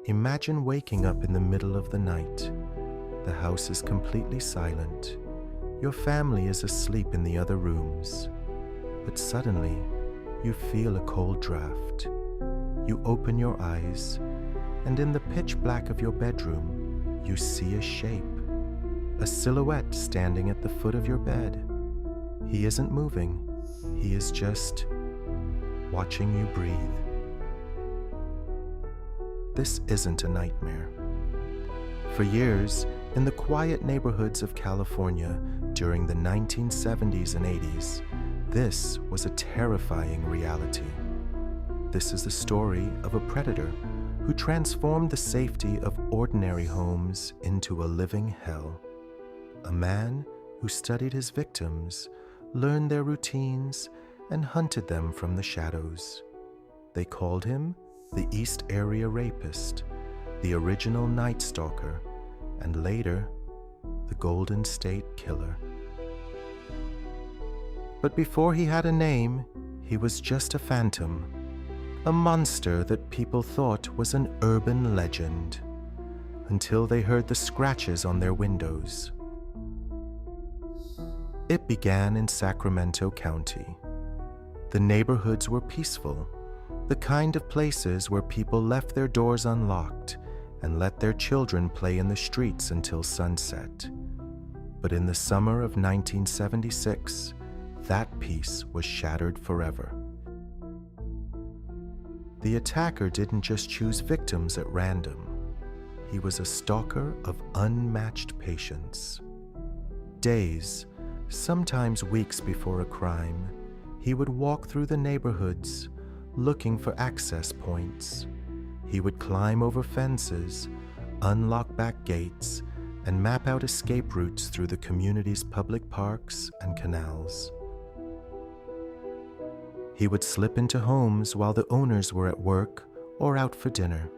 Imagine waking up in the middle of the night. The house is completely silent. Your family is asleep in the other rooms. But suddenly, you feel a cold draft. You open your eyes, and in the pitch black of your bedroom, you see a shape, a silhouette standing at the foot of your bed. He isn't moving. He is just watching you breathe. This isn't a nightmare. For years, in the quiet neighborhoods of California during the 1970s and 80s, this was a terrifying reality. This is the story of a predator who transformed the safety of ordinary homes into a living hell. A man who studied his victims, learned their routines, and hunted them from the shadows. They called him the East Area Rapist, the original Night Stalker, and later, the Golden State Killer. But before he had a name, he was just a phantom, a monster that people thought was an urban legend, until they heard the scratches on their windows. It began in Sacramento County. The neighborhoods were peaceful, the kind of places where people left their doors unlocked and let their children play in the streets until sunset. But in the summer of 1976, that peace was shattered forever. The attacker didn't just choose victims at random. He was a stalker of unmatched patience. Days, sometimes weeks before a crime, he would walk through the neighborhoods, looking for access points. He would climb over fences, unlock back gates, and map out escape routes through the community's public parks and canals. He would slip into homes while the owners were at work or out for dinner.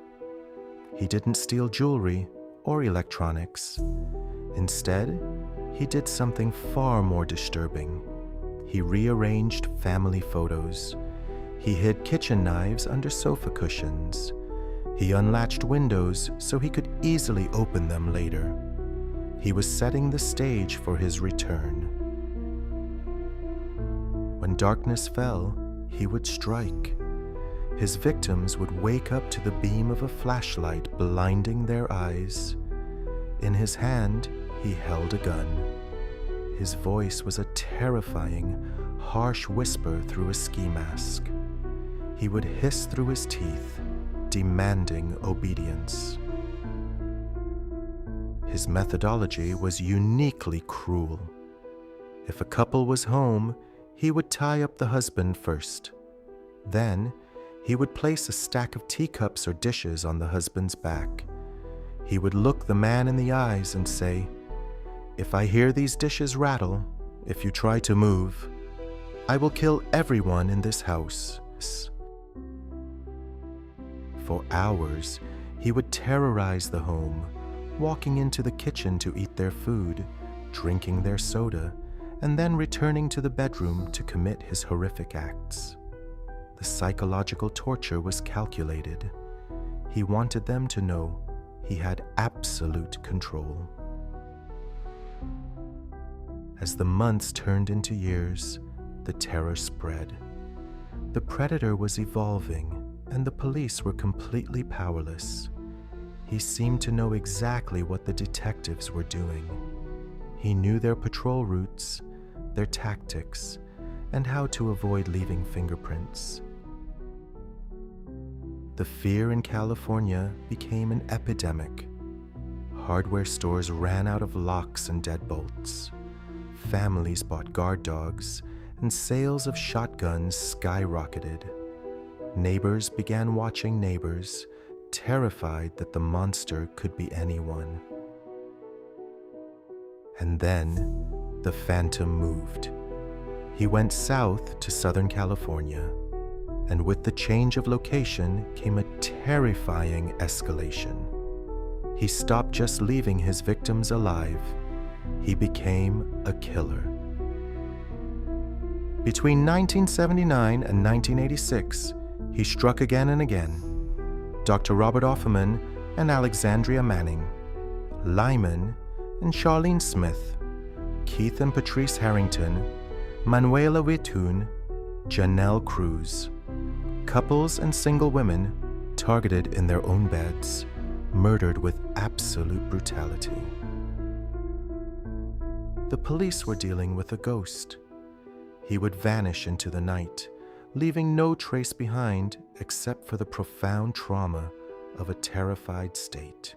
He didn't steal jewelry or electronics. Instead, he did something far more disturbing. He rearranged family photos. He hid kitchen knives under sofa cushions. He unlatched windows so he could easily open them later. He was setting the stage for his return. When darkness fell, he would strike. His victims would wake up to the beam of a flashlight blinding their eyes. In his hand, he held a gun. His voice was a terrifying, harsh whisper through a ski mask. He would hiss through his teeth, demanding obedience. His methodology was uniquely cruel. If a couple was home, he would tie up the husband first. Then, he would place a stack of teacups or dishes on the husband's back. He would look the man in the eyes and say, "If I hear these dishes rattle, if you try to move, I will kill everyone in this house." For hours, he would terrorize the home, walking into the kitchen to eat their food, drinking their soda, and then returning to the bedroom to commit his horrific acts. The psychological torture was calculated. He wanted them to know he had absolute control. As the months turned into years, the terror spread. The predator was evolving, and the police were completely powerless. He seemed to know exactly what the detectives were doing. He knew their patrol routes, their tactics, and how to avoid leaving fingerprints. The fear in California became an epidemic. Hardware stores ran out of locks and deadbolts. Families bought guard dogs, and sales of shotguns skyrocketed. Neighbors began watching neighbors, terrified that the monster could be anyone. And then, the phantom moved. He went south to Southern California, and with the change of location came a terrifying escalation. He stopped just leaving his victims alive. He became a killer. Between 1979 and 1986, he struck again and again. Dr. Robert Offerman and Alexandria Manning, Lyman and Charlene Smith, Keith and Patrice Harrington, Manuela Witun, Janelle Cruz, couples and single women targeted in their own beds, murdered with absolute brutality. The police were dealing with a ghost. He would vanish into the night, leaving no trace behind except for the profound trauma of a terrified state.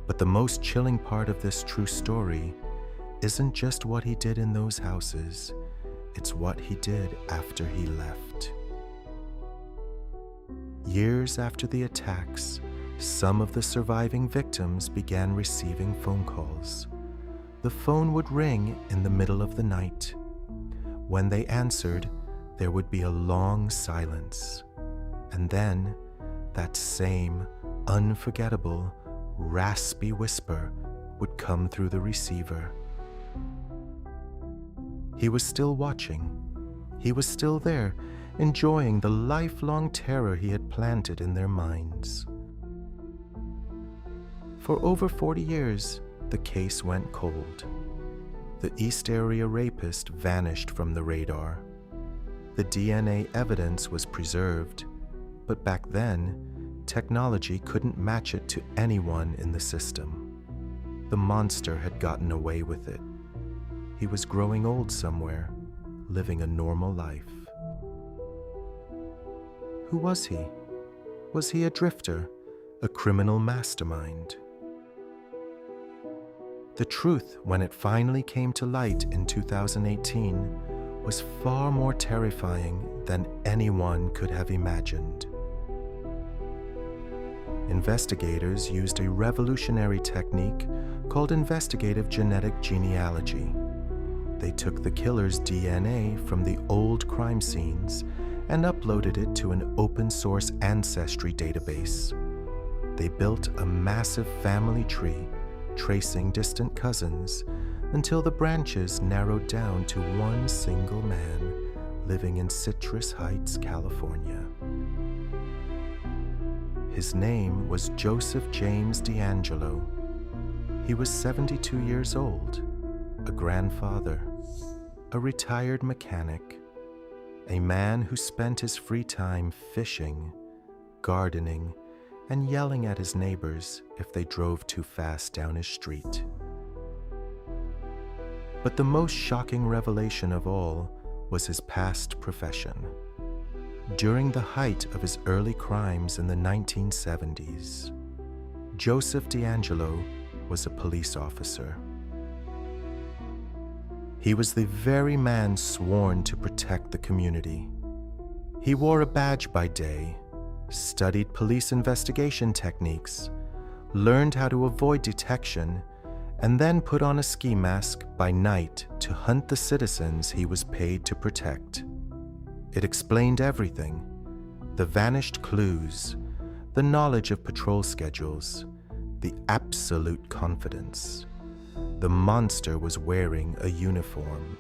But the most chilling part of this true story isn't just what he did in those houses, it's what he did after he left. Years after the attacks, some of the surviving victims began receiving phone calls. The phone would ring in the middle of the night. When they answered, there would be a long silence. And then, that same unforgettable, raspy whisper would come through the receiver. He was still watching. He was still there, enjoying the lifelong terror he had planted in their minds. For over 40 years, the case went cold. The East Area rapist vanished from the radar. The DNA evidence was preserved, but back then, technology couldn't match it to anyone in the system. The monster had gotten away with it. He was growing old somewhere, living a normal life. Who was he? Was he a drifter, a criminal mastermind? The truth, when it finally came to light in 2018, was far more terrifying than anyone could have imagined. Investigators used a revolutionary technique called investigative genetic genealogy. They took the killer's DNA from the old crime scenes and uploaded it to an open-source ancestry database. They built a massive family tree, tracing distant cousins, until the branches narrowed down to one single man living in Citrus Heights, California. His name was Joseph James DeAngelo. He was 72 years old, a grandfather, a retired mechanic, a man who spent his free time fishing, gardening, and yelling at his neighbors if they drove too fast down his street. But the most shocking revelation of all was his past profession. During the height of his early crimes in the 1970s, Joseph DeAngelo was a police officer. He was the very man sworn to protect the community. He wore a badge by day, studied police investigation techniques, learned how to avoid detection, and then put on a ski mask by night to hunt the citizens he was paid to protect. It explained everything: the vanished clues, the knowledge of patrol schedules, the absolute confidence. The monster was wearing a uniform.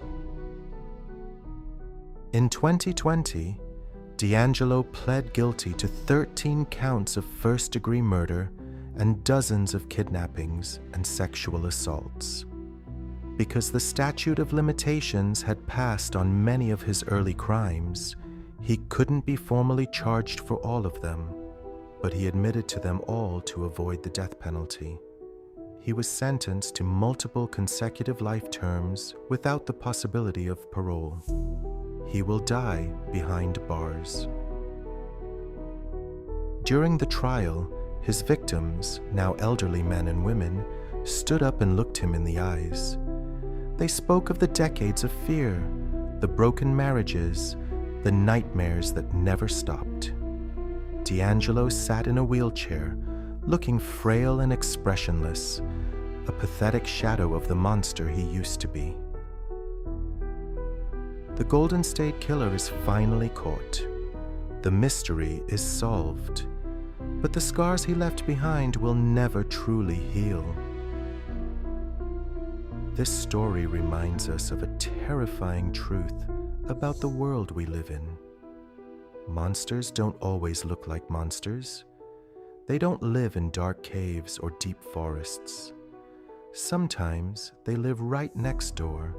In 2020, DeAngelo pled guilty to 13 counts of first-degree murder and dozens of kidnappings and sexual assaults. Because the statute of limitations had passed on many of his early crimes, he couldn't be formally charged for all of them, but he admitted to them all to avoid the death penalty. He was sentenced to multiple consecutive life terms without the possibility of parole. He will die behind bars. During the trial, his victims, now elderly men and women, stood up and looked him in the eyes. They spoke of the decades of fear, the broken marriages, the nightmares that never stopped. DeAngelo sat in a wheelchair, looking frail and expressionless, a pathetic shadow of the monster he used to be. The Golden State Killer is finally caught. The mystery is solved, but the scars he left behind will never truly heal. This story reminds us of a terrifying truth about the world we live in. Monsters don't always look like monsters. They don't live in dark caves or deep forests. Sometimes they live right next door.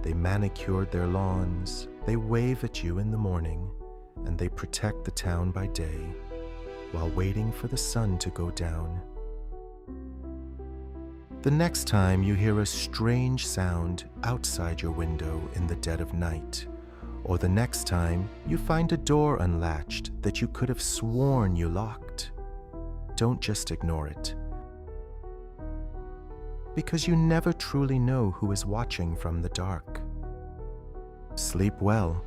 They manicured their lawns, they wave at you in the morning, and they protect the town by day while waiting for the sun to go down. The next time you hear a strange sound outside your window in the dead of night, or the next time you find a door unlatched that you could have sworn you locked, don't just ignore it. Because you never truly know who is watching from the dark. Sleep well.